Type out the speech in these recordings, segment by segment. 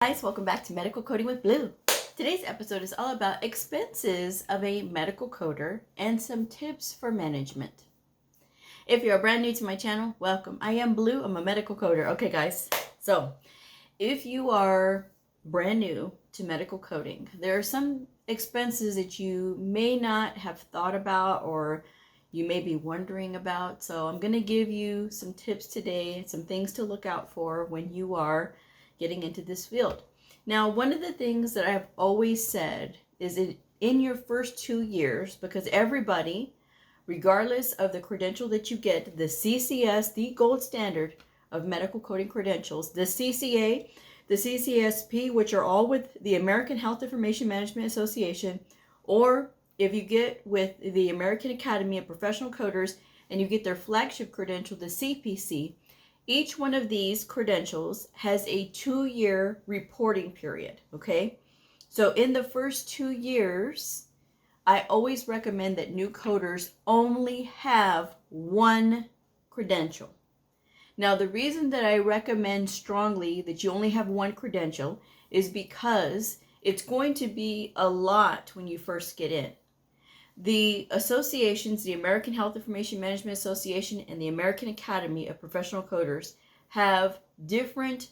Guys, welcome back to Medical Coding with Blue. Today's episode is all about expenses of a medical coder and some tips for management. If you're brand new to my channel, welcome. I am Blue. I'm a medical coder. Okay, guys. So if you are brand new to medical coding, there are some expenses that you may not have thought about or you may be wondering about. So I'm going to give you some tips today, some things to look out for when you are getting into this field. Now, one of the things that I've always said is that in your first 2 years, because everybody, regardless of the credential that you get, the CCS, the gold standard of medical coding credentials, the CCA, the CCSP, which are all with the American Health Information Management Association, or if you get with the American Academy of Professional Coders and you get their flagship credential, the CPC, each one of these credentials has a 2-year reporting period, okay? So in the first 2 years, I always recommend that new coders only have one credential. Now, the reason that I recommend strongly that you only have one credential is because it's going to be a lot when you first get in. The associations, the American Health Information Management Association and the American Academy of Professional Coders, have different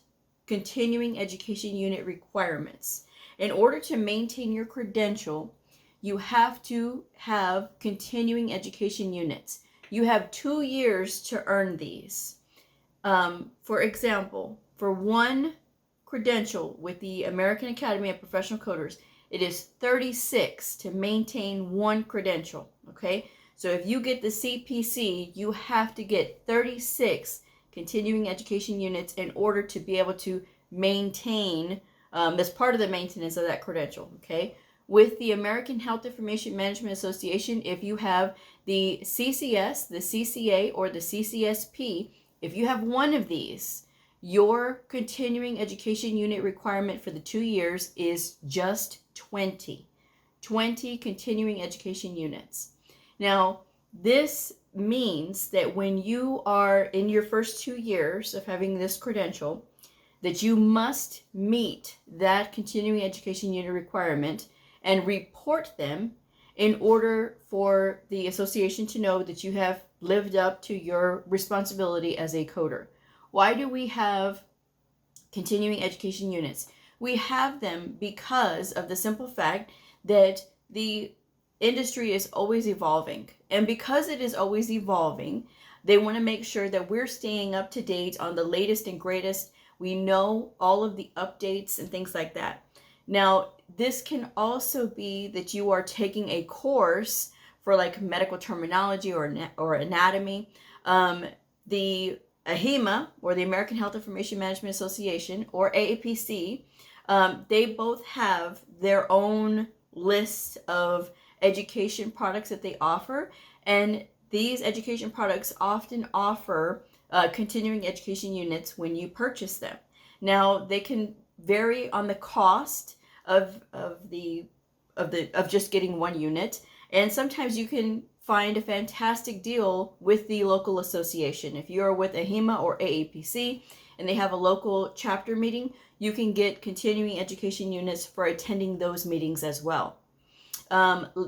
continuing education unit requirements. In order to maintain your credential, you have to have continuing education units. You have 2 years to earn these. For example, for one credential with the American Academy of Professional Coders, it is 36 to maintain one credential, okay? So if you get the CPC, you have to get 36 continuing education units in order to be able to maintain, that's part of the maintenance of that credential, okay? With the American Health Information Management Association, if you have the CCS, the CCA, or the CCSP, if you have one of these, your continuing education unit requirement for the 2 years is just 20 continuing education units. Now, this means that when you are in your first 2 years of having this credential, that you must meet that continuing education unit requirement and report them in order for the association to know that you have lived up to your responsibility as a coder. Why do we have continuing education units? We have them because of the simple fact that the industry is always evolving. And because it is always evolving, they want to make sure that we're staying up to date on the latest and greatest. We know all of the updates and things like that. Now, this can also be that you are taking a course for like medical terminology or anatomy. The AHIMA, or the American Health Information Management Association, or AAPC, they both have their own list of education products that they offer, and these education products often offer continuing education units when you purchase them. Now, they can vary on the cost of just getting one unit, and sometimes you can find a fantastic deal with the local association. If you're with AHIMA or AAPC and they have a local chapter meeting, you can get continuing education units for attending those meetings as well.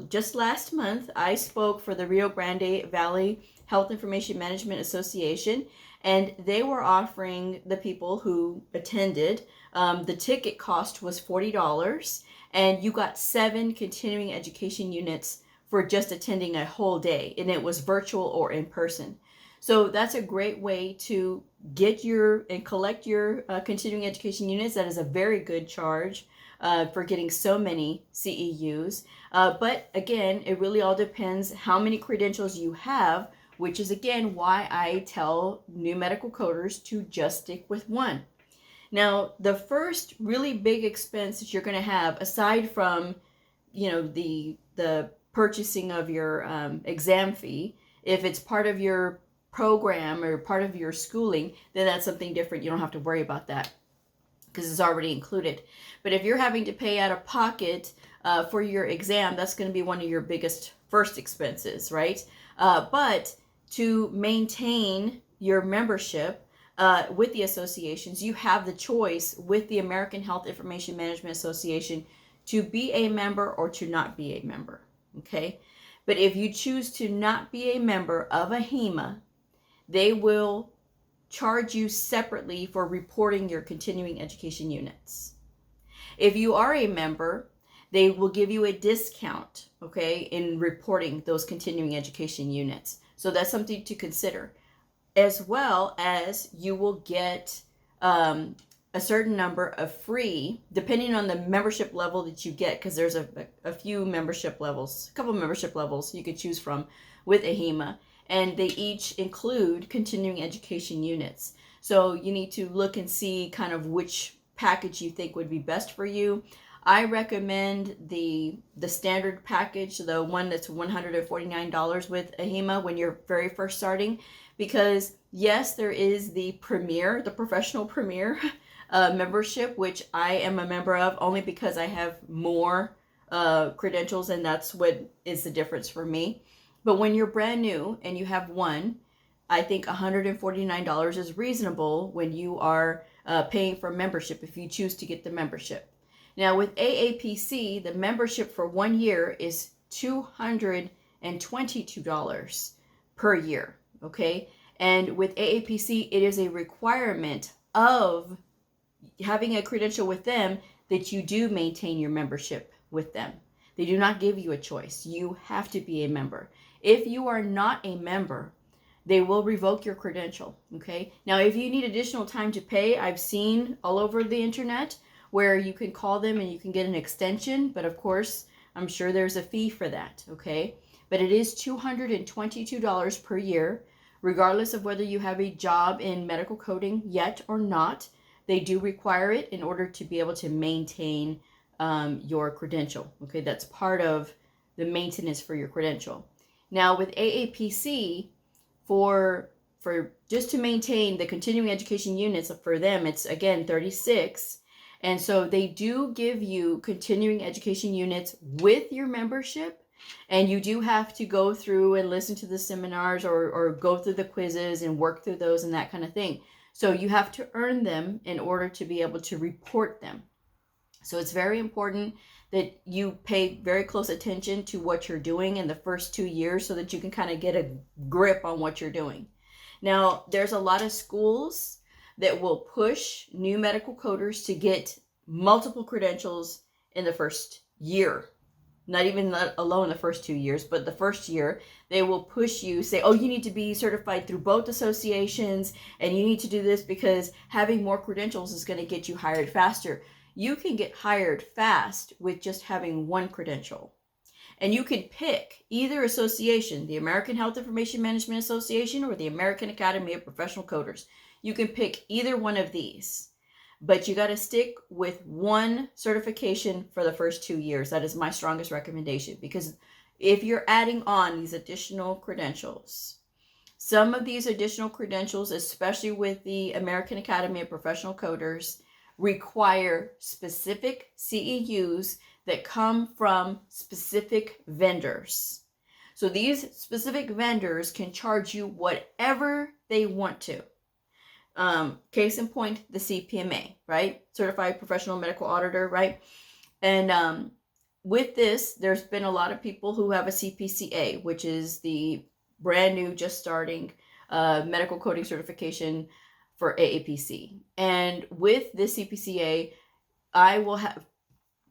Just last month, I spoke for the Rio Grande Valley Health Information Management Association, and they were offering the people who attended, the ticket cost was $40, and you got 7 continuing education units for just attending a whole day, and it was virtual or in person. So that's a great way to get your and collect your continuing education units. That is a very good charge for getting so many CEUs. But again, it really all depends how many credentials you have, which is again why I tell new medical coders to just stick with one. Now, the first really big expense that you're going to have, aside from, the purchasing of your exam fee, if it's part of your program or part of your schooling, then that's something different. You don't have to worry about that because it's already included. But if you're having to pay out of pocket for your exam, that's going to be one of your biggest first expenses, right? But to maintain your membership, with the associations, you have the choice with the American Health Information Management Association to be a member or to not be a member, okay? But if you choose to not be a member of a HEMA, they will charge you separately for reporting your continuing education units. If you are a member, they will give you a discount, okay, in reporting those continuing education units. So that's something to consider. As well as you will get a certain number of free, depending on the membership level that you get, because there's a few membership levels, a couple membership levels you could choose from with AHEMA, and they each include continuing education units. So you need to look and see kind of which package you think would be best for you. I recommend the standard package, the one that's $149 with AHEMA when you're very first starting, because yes, there is the Premier, the Professional Premier membership, which I am a member of only because I have more credentials, and that's what is the difference for me. But when you're brand new and you have one, I think $149 is reasonable when you are paying for membership if you choose to get the membership. Now with AAPC, the membership for 1 year is $222 per year, okay? And with AAPC, it is a requirement of having a credential with them that you do maintain your membership with them. They do not give you a choice. You have to be a member. If you are not a member, they will revoke your credential, okay? Now, if you need additional time to pay, I've seen all over the internet where you can call them and you can get an extension, but of course, I'm sure there's a fee for that, okay? But it is $222 per year, regardless of whether you have a job in medical coding yet or not. They do require it in order to be able to maintain your credential, okay? That's part of the maintenance for your credential. Now with AAPC, for just to maintain the continuing education units, for them, it's again $36. And so they do give you continuing education units with your membership, and you do have to go through and listen to the seminars or go through the quizzes and work through those and that kind of thing. So you have to earn them in order to be able to report them. So it's very important that you pay very close attention to what you're doing in the first 2 years so that you can kind of get a grip on what you're doing. Now, there's a lot of schools that will push new medical coders to get multiple credentials in the first year. Not even alone the first 2 years, but the first year, they will push you, say, oh, you need to be certified through both associations, and you need to do this because having more credentials is going to get you hired faster. You can get hired fast with just having one credential. And you can pick either association, the American Health Information Management Association or the American Academy of Professional Coders. You can pick either one of these, but you got to stick with one certification for the first 2 years. That is my strongest recommendation, because if you're adding on these additional credentials, some of these additional credentials, especially with the American Academy of Professional Coders, require specific CEUs that come from specific vendors. So these specific vendors can charge you whatever they want to. Case in point, the CPMA, right? Certified Professional Medical Auditor, right? And with this, there's been a lot of people who have a CPCA, which is the brand new, just starting medical coding certification for AAPC. And with this CPCA, I will have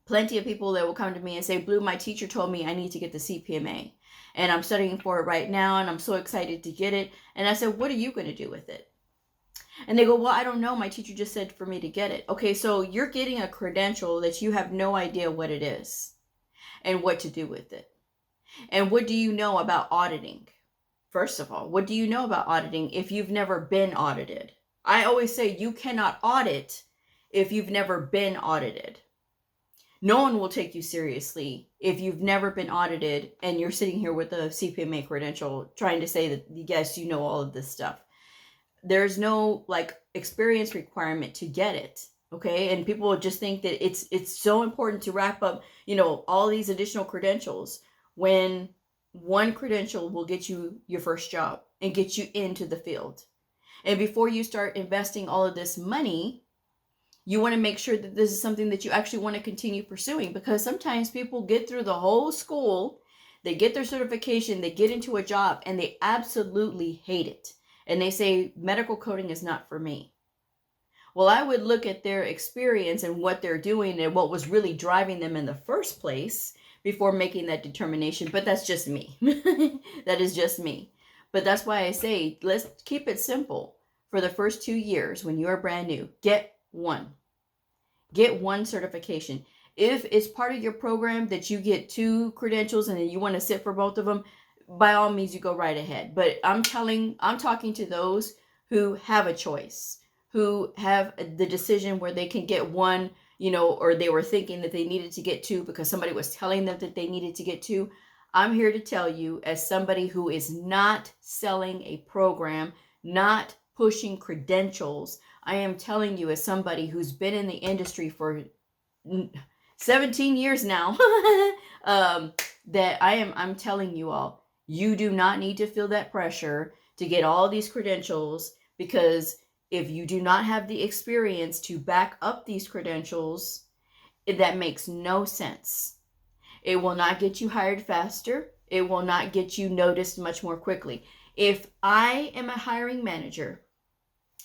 plenty of people that will come to me and say, Blue, my teacher told me I need to get the CPMA, and I'm studying for it right now, and I'm so excited to get it. And I said, what are you going to do with it? And they go, well, I don't know. My teacher just said for me to get it. Okay, so you're getting a credential that you have no idea what it is and what to do with it. And what do you know about auditing? First of all, what do you know about auditing if you've never been audited? I always say you cannot audit if you've never been audited. No one will take you seriously if you've never been audited and you're sitting here with a CPMA credential trying to say that, yes, you know all of this stuff. There's no experience requirement to get it, okay? And people just think that it's so important to wrap up, all these additional credentials when one credential will get you your first job and get you into the field. And before you start investing all of this money, you want to make sure that this is something that you actually want to continue pursuing, because sometimes people get through the whole school, they get their certification, they get into a job, and they absolutely hate it. And they say, medical coding is not for me. Well, I would look at their experience and what they're doing and what was really driving them in the first place before making that determination. But that's just me. That is just me. But that's why I say, let's keep it simple. For the first 2 years, when you're brand new, get one certification. If it's part of your program that you get 2 credentials and then you want to sit for both of them, by all means, you go right ahead. But I'm talking to those who have a choice, who have the decision where they can get one, or they were thinking that they needed to get 2 because somebody was telling them that they needed to get 2. I'm here to tell you, as somebody who is not selling a program, not pushing credentials, I am telling you, as somebody who's been in the industry for 17 years now, that I'm telling you all, you do not need to feel that pressure to get all these credentials, because if you do not have the experience to back up these credentials, that makes no sense. It will not get you hired faster. It will not get you noticed much more quickly. If I am a hiring manager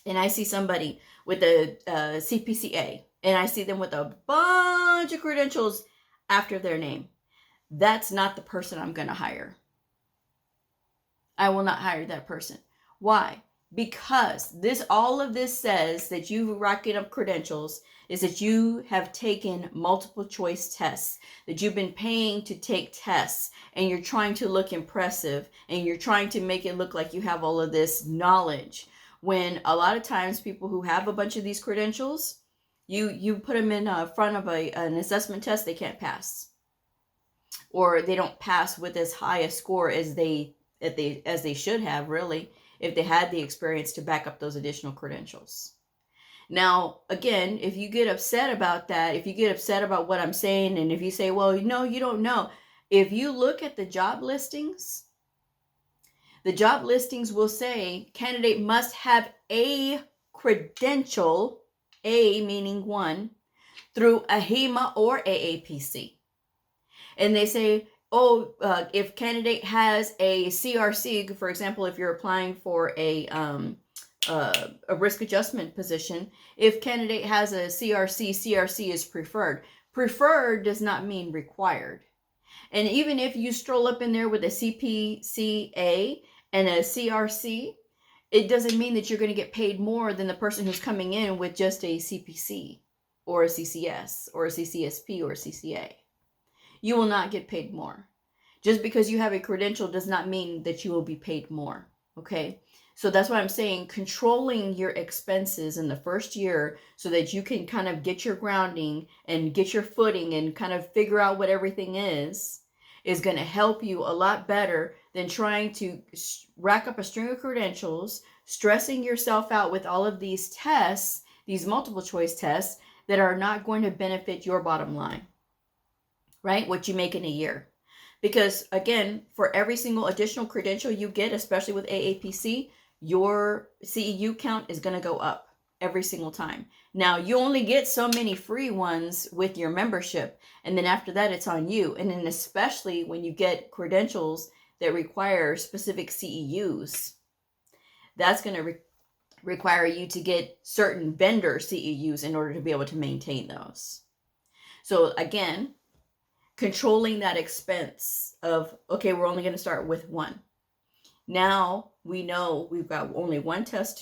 and I see somebody with a CPCA and I see them with a bunch of credentials after their name, that's not the person I'm going to hire. I will not hire that person. Why? Because all of this says that you racking up credentials is that you have taken multiple choice tests, that you've been paying to take tests, and you're trying to look impressive, and you're trying to make it look like you have all of this knowledge. When a lot of times people who have a bunch of these credentials, you put them in front of an assessment test, they can't pass, or they don't pass with as high a score as they should have, really, if they had the experience to back up those additional credentials. Now, again, if you get upset about that, if you get upset about what I'm saying, and if you say, well, no, you don't know. If you look at the job listings will say candidate must have a credential, A meaning 1, through AHIMA or AAPC. And they say, if candidate has a CRC, for example, if you're applying for a risk adjustment position, if candidate has a CRC is preferred. Preferred does not mean required. And even if you stroll up in there with a CPCA and a CRC, it doesn't mean that you're going to get paid more than the person who's coming in with just a CPC or a CCS or a CCSP or a CCA. You will not get paid more. Just because you have a credential does not mean that you will be paid more. Okay? So that's why I'm saying controlling your expenses in the first year so that you can kind of get your grounding and get your footing and kind of figure out what everything is going to help you a lot better than trying to rack up a string of credentials, stressing yourself out with all of these tests, these multiple choice tests that are not going to benefit your bottom line, right? What you make in a year. Because again, for every single additional credential you get, especially with AAPC, your CEU count is going to go up every single time. Now, you only get so many free ones with your membership, and then after that, it's on you. And then especially when you get credentials that require specific CEUs, that's going to require you to get certain vendor CEUs in order to be able to maintain those. So again, controlling that expense of, okay, we're only going to start with 1. Now we know we've got only 1 test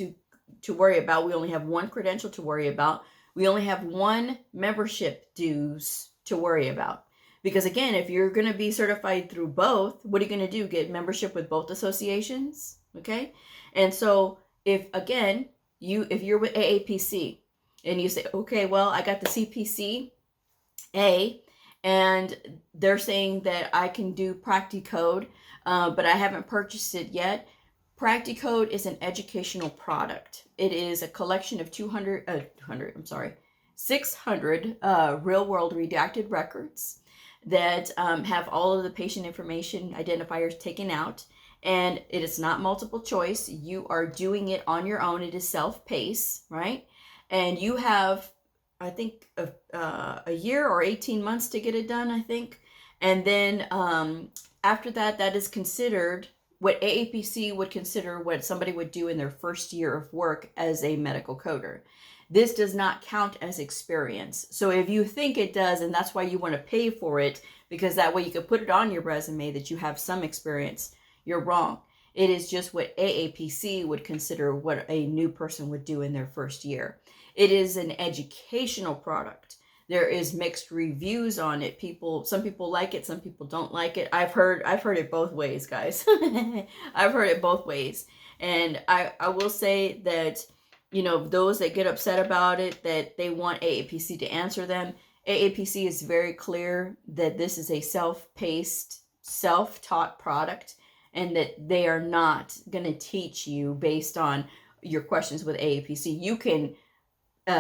to worry about. We only have 1 credential to worry about. We only have 1 membership dues to worry about. Because again, if you're going to be certified through both, what are you going to do? Get membership with both associations? Okay. And so if you're with AAPC and you say, okay, well, I got the CPCA and they're saying that I can do PractiCode, but I haven't purchased it yet. PractiCode is an educational product. It is a collection of 600 real-world redacted records that have all of the patient information identifiers taken out. and it is not multiple choice. You are doing it on your own. It is self-paced, right? And you have, I think, a year or 18 months to get it done, I think. And then after that, that is considered what AAPC would consider what somebody would do in their first year of work as a medical coder. This does not count as experience. So if you think it does, and that's why you want to pay for it, because that way you can put it on your resume that you have some experience, you're wrong. It is just what AAPC would consider what a new person would do in their first year. It is an educational product. There is mixed reviews on it. Some people like it, some people don't like it. I've heard it both ways, guys. I've heard it both ways. And I will say that, those that get upset about it, that they want AAPC to answer them, AAPC is very clear that this is a self-paced, self-taught product, and that they are not going to teach you based on your questions with AAPC. You can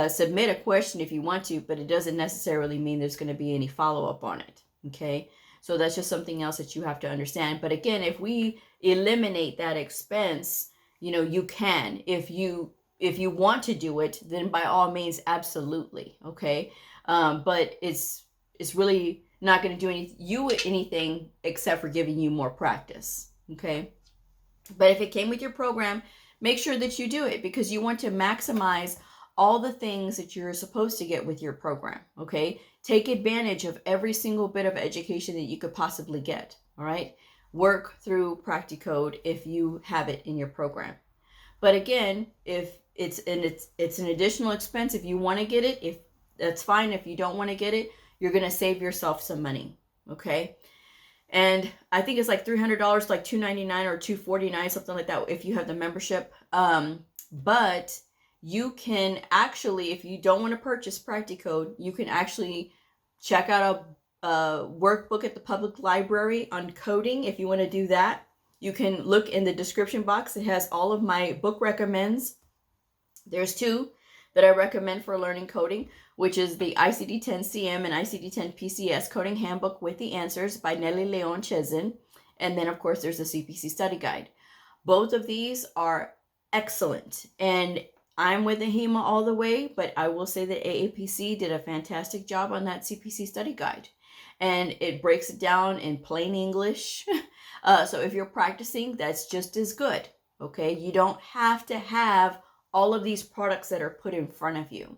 submit a question if you want to, but it doesn't necessarily mean there's going to be any follow-up on it. Okay, so that's just something else that you have to understand. But again, if we eliminate that expense, you can. If you want to do it, then by all means, absolutely. Okay, but it's really not going to do anything except for giving you more practice. Okay, but if it came with your program, make sure that you do it, because you want to maximize all the things that you're supposed to get with your program. Okay, take advantage of every single bit of education that you could possibly get. All right, work through Practicode if you have it in your program. But again, if it's an additional expense, if you want to get it, if that's fine. If you don't want to get it, you're going to save yourself some money. Okay, and I think it's like $300, like $299 or $249, something like that, if you have the membership. But you can actually, if you don't want to purchase Practicode, you can actually check out a workbook at the public library on coding. If you want to do that, you can look in the description box. It has all of my book recommends. There's two that I recommend for learning coding, which is the ICD-10-CM and ICD-10-PCS Coding Handbook with the Answers by Nelly Leon Chezin. And then, of course, there's the CPC Study Guide. Both of these are excellent. And I'm with AHIMA all the way, but I will say that AAPC did a fantastic job on that CPC Study Guide. And it breaks it down in plain English. So if you're practicing, that's just as good. Okay, you don't have to have all of these products that are put in front of you.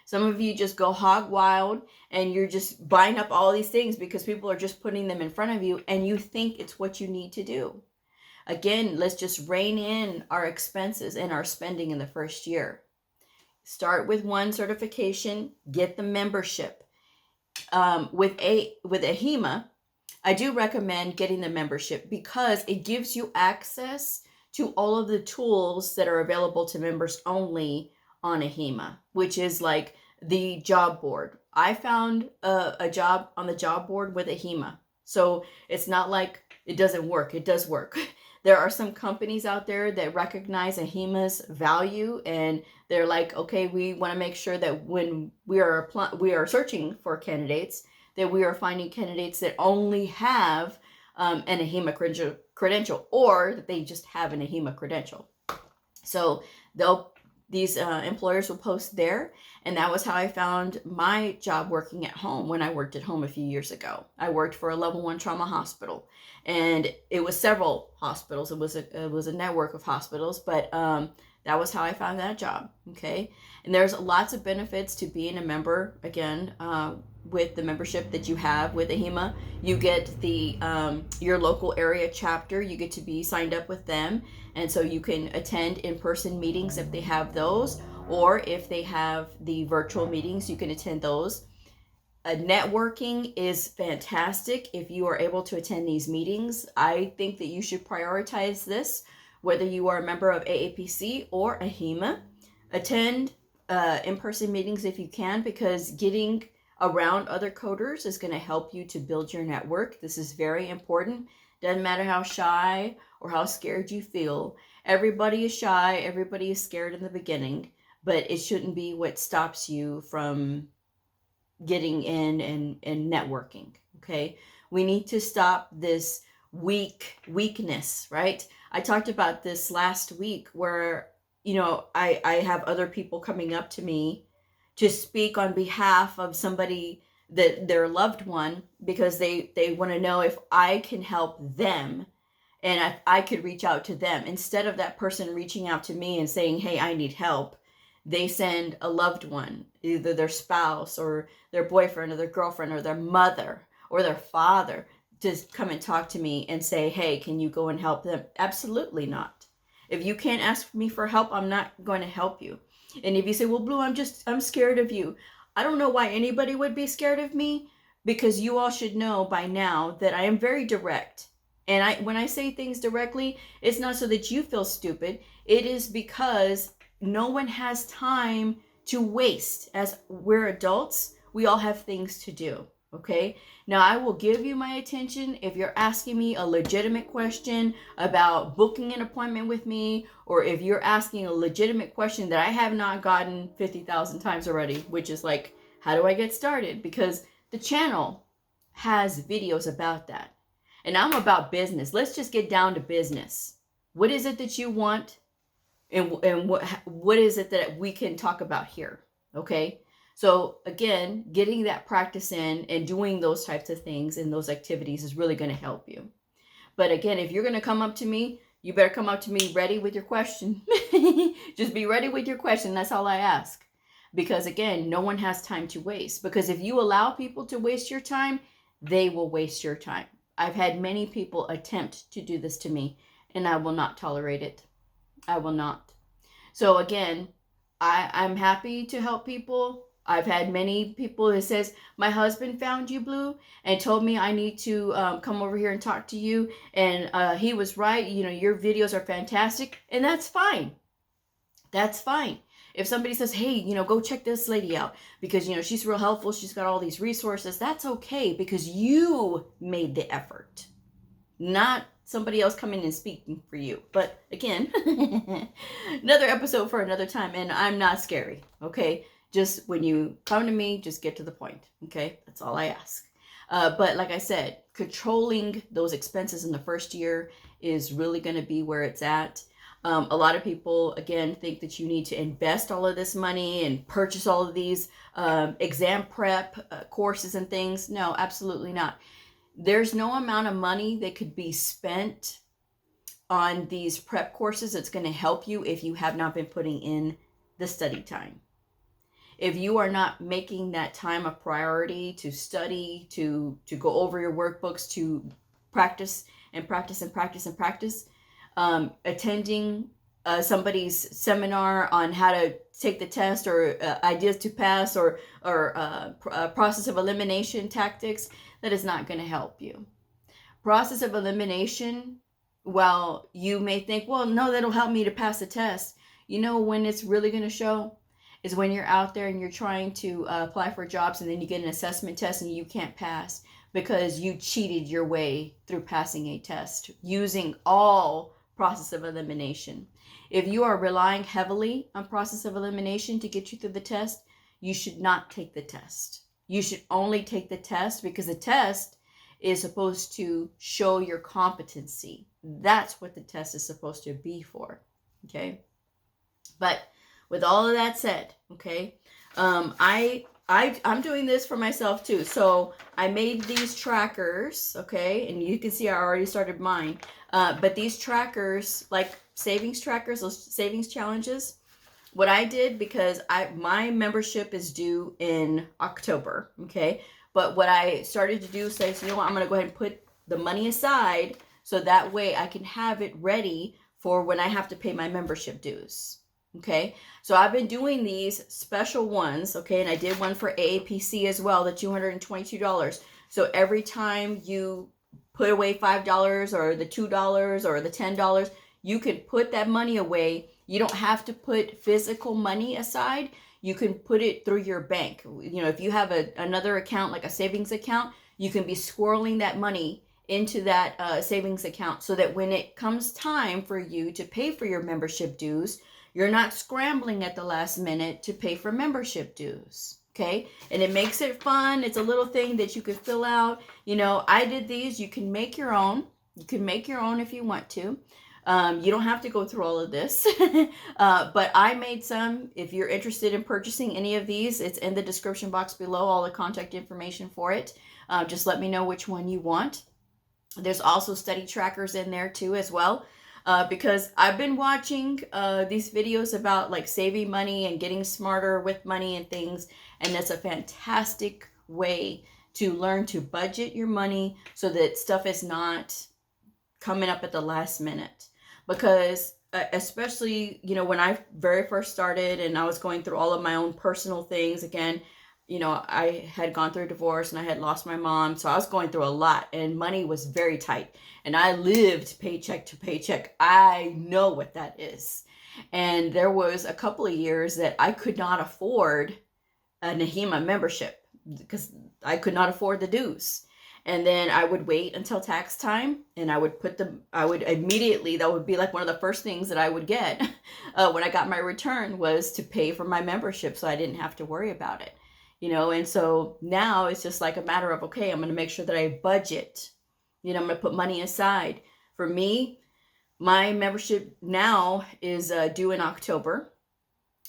Some of you just go hog wild and you're just buying up all these things because people are just putting them in front of you and you think it's what you need to do. Again, let's just rein in our expenses and our spending in the first year. Start with one certification, get the membership. With AHIMA, I do recommend getting the membership because it gives you access to all of the tools that are available to members only on AHIMA, which is like the job board. I found a job on the job board with AHIMA. So it's not like it doesn't work. It does work. There are some companies out there that recognize AHIMA's value, and they're like, okay, we want to make sure that when we are searching for candidates, that we are finding candidates that only have an AHIMA credential, or that they just have an AHIMA credential. So these employers will post there, and that was how I found my job working at home when I worked at home a few years ago. I worked for a level 1 trauma hospital, and it was several hospitals. It was a network of hospitals, but that was how I found that job. Okay, and there's lots of benefits to being a member. Again, with the membership that you have with AHIMA, you get the your local area chapter. You get to be signed up with them, and so you can attend in-person meetings if they have those, or if they have the virtual meetings, you can attend those. Networking is fantastic if you are able to attend these meetings. I think that you should prioritize this, whether you are a member of AAPC or AHIMA. Attend in-person meetings if you can, because getting around other coders is going to help you to build your network. This is very important. Doesn't matter how shy or how scared you feel. Everybody is shy. Everybody is scared in the beginning, but it shouldn't be what stops you from getting in and networking. Okay, we need to stop this weakness, right? I talked about this last week where, I have other people coming up to me to speak on behalf of somebody, that their loved one, because they want to know if I can help them, and if I could reach out to them. Instead of that person reaching out to me and saying, hey, I need help, they send a loved one, either their spouse or their boyfriend or their girlfriend or their mother or their father, to come and talk to me and say, hey, can you go and help them? Absolutely not. If you can't ask me for help, I'm not going to help you. And if you say, well, Blue, I'm scared of you. I don't know why anybody would be scared of me, because you all should know by now that I am very direct. And when I say things directly, it's not so that you feel stupid. It is because no one has time to waste. As we're adults, we all have things to do. Okay. Now I will give you my attention if you're asking me a legitimate question about booking an appointment with me, or if you're asking a legitimate question that I have not gotten 50,000 times already, which is like, how do I get started? Because the channel has videos about that. And I'm about business. Let's just get down to business. What is it that you want? And what is it that we can talk about here? Okay. So again, getting that practice in and doing those types of things and those activities is really going to help you. But again, if you're going to come up to me, you better come up to me ready with your question. Just be ready with your question. That's all I ask. Because again, no one has time to waste. Because if you allow people to waste your time, they will waste your time. I've had many people attempt to do this to me, and I will not tolerate it. I will not. So again, I'm happy to help people. I've had many people that says, my husband found you, Blue, and told me I need to come over here and talk to you. And he was right. Your videos are fantastic. And that's fine. That's fine. If somebody says, hey, go check this lady out because, she's real helpful. She's got all these resources. That's okay, because you made the effort, not somebody else coming and speaking for you. But again, another episode for another time. And I'm not scary. Okay. Just when you come to me, just get to the point. Okay. That's all I ask. But like I said, controlling those expenses in the first year is really going to be where it's at. A lot of people, again, think that you need to invest all of this money and purchase all of these exam prep courses and things. No, absolutely not. There's no amount of money that could be spent on these prep courses that's going to help you if you have not been putting in the study time. If you are not making that time a priority to study, to go over your workbooks, to practice and practice and practice and practice, attending somebody's seminar on how to take the test, or ideas to pass, or process of elimination tactics, that is not going to help you. Process of elimination, well, you may think, well, no, that'll help me to pass the test. When it's really going to show is when you're out there and you're trying to apply for jobs, and then you get an assessment test and you can't pass because you cheated your way through passing a test using all process of elimination. If you are relying heavily on process of elimination to get you through the test, you should not take the test. You should only take the test because the test is supposed to show your competency. That's what the test is supposed to be for. Okay. But with all of that said, okay, I'm doing this for myself too. So I made these trackers, okay, and you can see I already started mine. But these trackers, like savings trackers, those savings challenges, what I did, because my membership is due in October, okay, but what I started to do is say, so I'm going to go ahead and put the money aside so that way I can have it ready for when I have to pay my membership dues. Okay, so I've been doing these special ones, okay, and I did one for AAPC as well, the $222. So every time you put away $5 or the $2 or the $10, you can put that money away. You don't have to put physical money aside. You can put it through your bank. If you have another account, like a savings account, you can be squirreling that money into that savings account so that when it comes time for you to pay for your membership dues, you're not scrambling at the last minute to pay for membership dues, okay? And it makes it fun. It's a little thing that you could fill out. I did these. You can make your own. You can make your own if you want to. You don't have to go through all of this, but I made some. If you're interested in purchasing any of these, it's in the description box below, all the contact information for it. Just let me know which one you want. There's also study trackers in there too as well, because I've been watching these videos about like saving money and getting smarter with money and things, and that's a fantastic way to learn to budget your money so that stuff is not coming up at the last minute. Because especially, you know, when I very first started and I was going through all of my own personal things, again, you know, I had gone through a divorce and I had lost my mom. So I was going through a lot and money was very tight. And I lived paycheck to paycheck. I know what that is. And there was a couple of years that I could not afford a NAHIMA membership because I could not afford the dues. And then I would wait until tax time and I would immediately, that would be like one of the first things that I would get when I got my return was to pay for my membership so I didn't have to worry about it. You know, and so now it's just like a matter of, okay, I'm going to make sure that I budget. You know, I'm going to put money aside. For me, my membership now is due in October.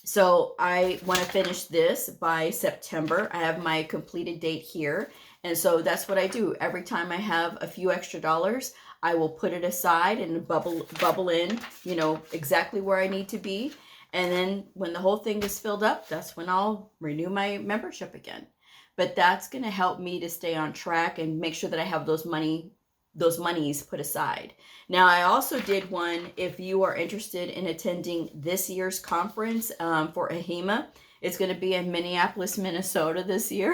So I want to finish this by September. I have my completed date here. And so that's what I do. Every time I have a few extra dollars, I will put it aside and bubble in, you know, exactly where I need to be. And then when the whole thing is filled up, that's when I'll renew my membership again. But that's going to help me to stay on track and make sure that I have those monies put aside. Now, I also did one, if you are interested in attending this year's conference for AHIMA. It's going to be in Minneapolis, Minnesota this year,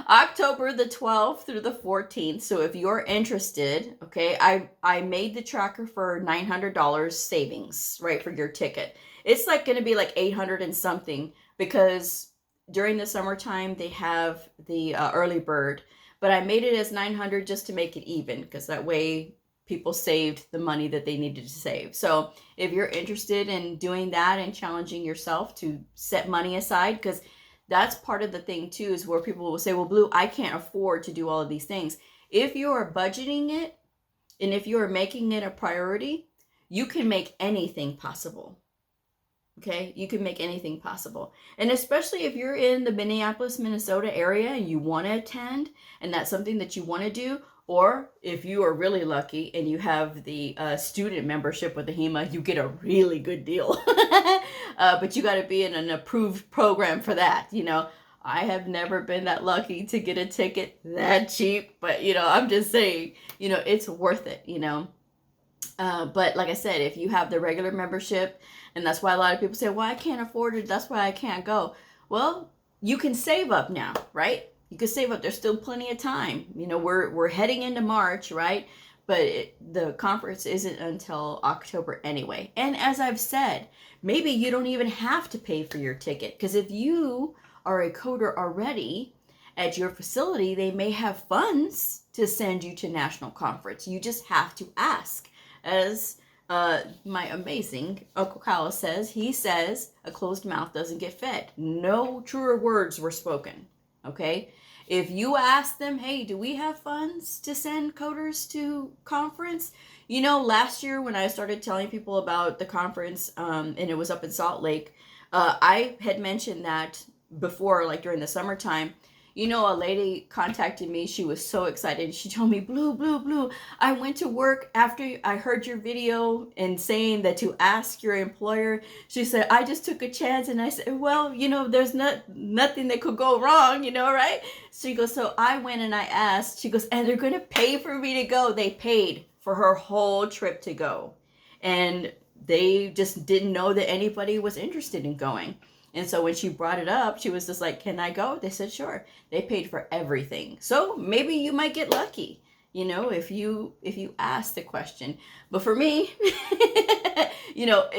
October the 12th through the 14th. So if you're interested, okay, I made the tracker for $900 savings, right, for your ticket. It's like going to be like 800 and something because during the summertime they have the early bird, but I made it as 900 just to make it even because that way people saved the money that they needed to save. So if you're interested in doing that and challenging yourself to set money aside, because that's part of the thing too, is where people will say, well, Blue, I can't afford to do all of these things. If you are budgeting it and if you are making it a priority, you can make anything possible. Okay, you can make anything possible. And especially if you're in the Minneapolis, Minnesota area and you want to attend and that's something that you want to do, or if you are really lucky and you have the student membership with the HEMA, you get a really good deal. But you got to be in an approved program for that. You know, I have never been that lucky to get a ticket that cheap. But, you know, I'm just saying, you know, it's worth it, you know. But like I said, if you have the regular membership, and that's why a lot of people say, well, I can't afford it, that's why I can't go. Well, you can save up now, right? You can save up. There's still plenty of time. You know, we're heading into March, right? But the conference isn't until October anyway. And as I've said, maybe you don't even have to pay for your ticket, because if you are a coder already at your facility, they may have funds to send you to national conference. You just have to ask. As my amazing Uncle Kyle says, he says, a closed mouth doesn't get fed. No truer words were spoken, okay? If you ask them, hey, do we have funds to send coders to conference? You know, last year when I started telling people about the conference, and it was up in Salt Lake, I had mentioned that before, like during the summertime. You know, a lady contacted me. She was so excited. She told me, Blue, I went to work after I heard your video and saying that to ask your employer. She said, I just took a chance. And I said, well, you know, there's nothing that could go wrong, you know, right? She goes, so I went and I asked. She goes, and they're going to pay for me to go. They paid for her whole trip to go. And they just didn't know that anybody was interested in going. And so when she brought it up, she was just like, can I go? They said, sure. They paid for everything. So maybe you might get lucky, you know, if you ask the question. But for me, you know,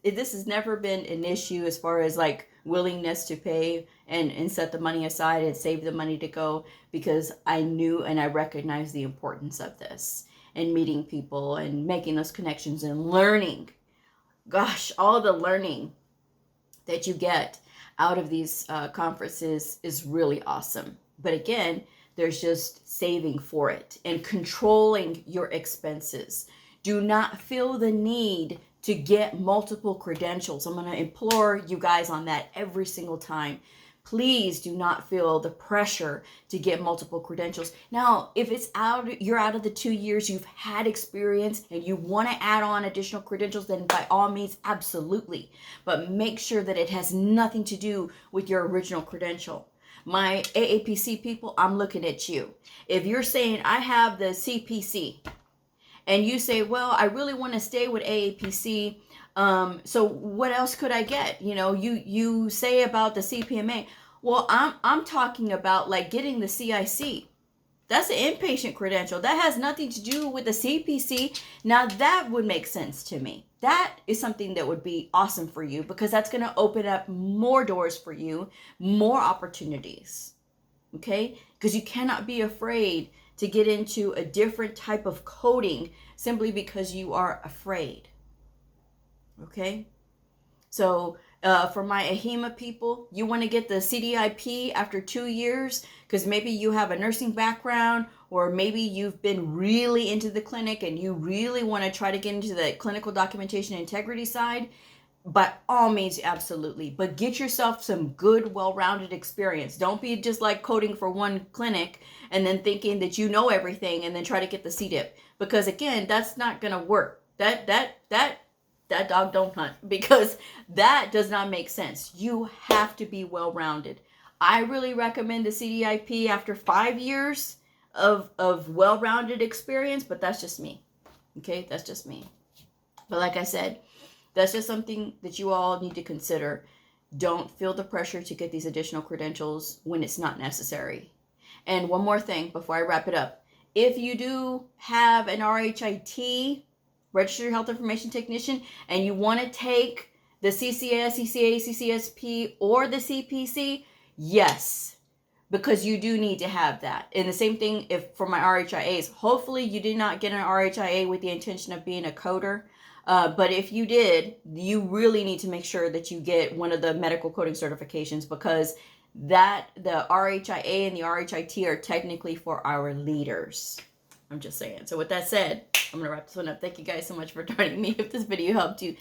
this has never been an issue as far as like willingness to pay and set the money aside and save the money to go, because I knew and I recognized the importance of this and meeting people and making those connections and learning. Gosh, all the learning that you get out of these conferences is really awesome. But again, There's just saving for it and controlling your expenses. Do not feel the need to get multiple credentials. I'm going to implore you guys on that every single time. Please do not feel the pressure to get multiple credentials. Now, if you're out of the 2 years, you've had experience and you want to add on additional credentials, then by all means, absolutely. But make sure that it has nothing to do with your original credential. My AAPC people, I'm looking at you. If you're saying I have the CPC and you say, well, I really want to stay with AAPC, so what else could I get? You know, you say about the CPMA. Well, I'm talking about like getting the CIC. That's an inpatient credential. That has nothing to do with the CPC. Now that would make sense to me. That is something that would be awesome for you because that's going to open up more doors for you, more opportunities. Okay? Because you cannot be afraid to get into a different type of coding simply because you are afraid. Okay, so for my AHIMA people, you want to get the CDIP after 2 years because maybe you have a nursing background or maybe you've been really into the clinic and you really want to try to get into the clinical documentation integrity side. By all means, absolutely. But get yourself some good, well-rounded experience. Don't be just like coding for one clinic and then thinking that you know everything and then try to get the CDIP. Because again, that's not going to work. That dog don't hunt because that does not make sense. You have to be well-rounded. I really recommend the CDIP after 5 years of well-rounded experience, but that's just me. Okay, that's just me. But like I said, that's just something that you all need to consider. Don't feel the pressure to get these additional credentials when it's not necessary. And one more thing before I wrap it up. If you do have an RHIT, Registered Health Information Technician, and you want to take the CCS, CCA, CCSP, or the CPC, yes, because you do need to have that. And the same thing if for my RHIAs. Hopefully you did not get an RHIA with the intention of being a coder. But if you did, you really need to make sure that you get one of the medical coding certifications because the RHIA and the RHIT are technically for our leaders. I'm just saying. So with that said, I'm going to wrap this one up. Thank you guys so much for joining me. If this video helped you,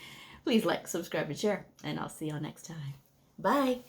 please like, subscribe, and share. And I'll see y'all next time. Bye.